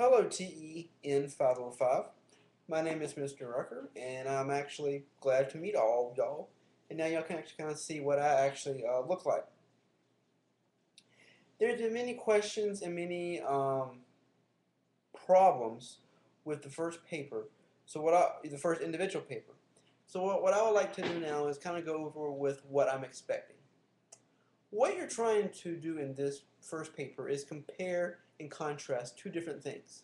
Hello TE N505. My name is Mr. Rucker, and I'm actually glad to meet all of y'all. And now y'all can actually kind of see what I actually look like. There's been many questions and many problems with the first paper. The first individual paper. So what I would like to do now is kind of go over with what I'm expecting. What you're trying to do in this first paper is compare and contrast two different things: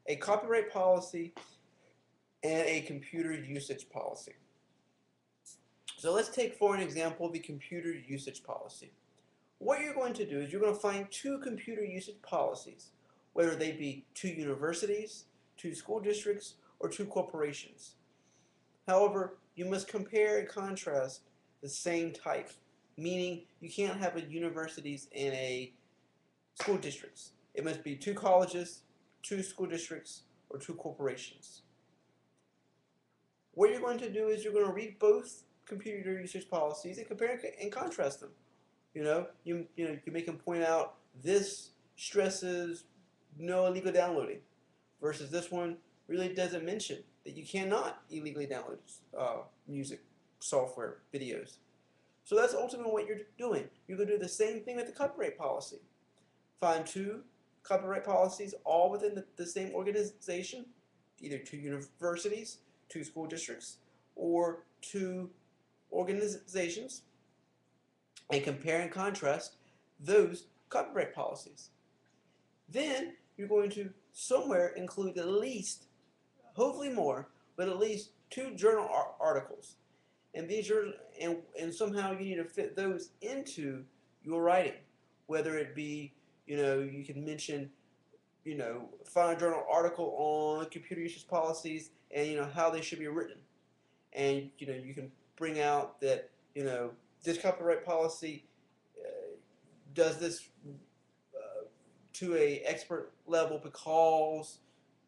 a copyright policy and a computer usage policy. So let's take for an example the computer usage policy. What you're going to do is you're going to find two computer usage policies, whether they be two universities, two school districts, or two corporations. However, you must compare and contrast the same type, meaning you can't have a universities and a school districts. It must be two colleges, two school districts, or two corporations. What you're going to do is you're going to read both computer usage policies and compare and contrast them. You make them point out this stresses no illegal downloading, versus this one really doesn't mention that you cannot illegally download music, software, videos. So that's ultimately what you're doing. You're going to do the same thing with the copyright policy. Find two copyright policies all within the same organization, either two universities, two school districts, or two organizations, and compare and contrast those copyright policies. Then you're going to somewhere include at least, hopefully more, but at least two journal articles. And these are, and somehow you need to fit those into your writing, whether it be, you can mention, find a journal article on computer usage policies and how they should be written, and you can bring out that this copyright policy does this to a expert level because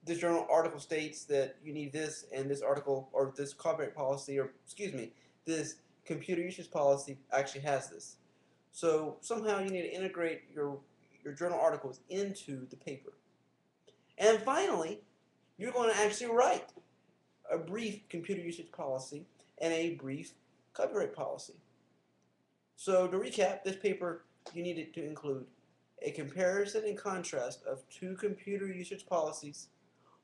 this journal article states that you need this, and this article or this copyright policy, or excuse me, this computer usage policy actually has this. So somehow you need to integrate your journal articles into the paper. And finally, you're going to actually write a brief computer usage policy and a brief copyright policy. So to recap, this paper you needed to include a comparison and contrast of two computer usage policies,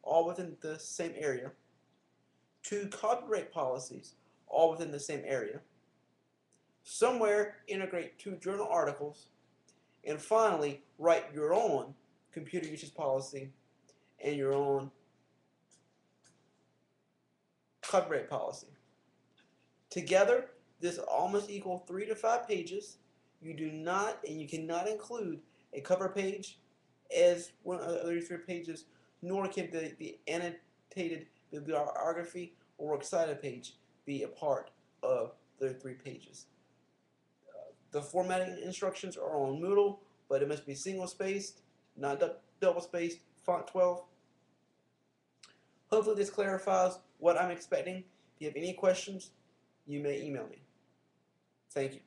all within the same area, two copyright policies, all within the same area, somewhere integrate two journal articles, and finally write your own computer usage policy and your own copyright policy. Together, this almost equal 3 to 5 pages. You do not, and you cannot include a cover page as one of the other 3 pages, nor can the annotated bibliography or works cited page be a part of the 3 pages. The formatting instructions are on Moodle, but it must be single spaced, not double spaced, font 12. Hopefully this clarifies what I'm expecting. If you have any questions, you may email me. Thank you.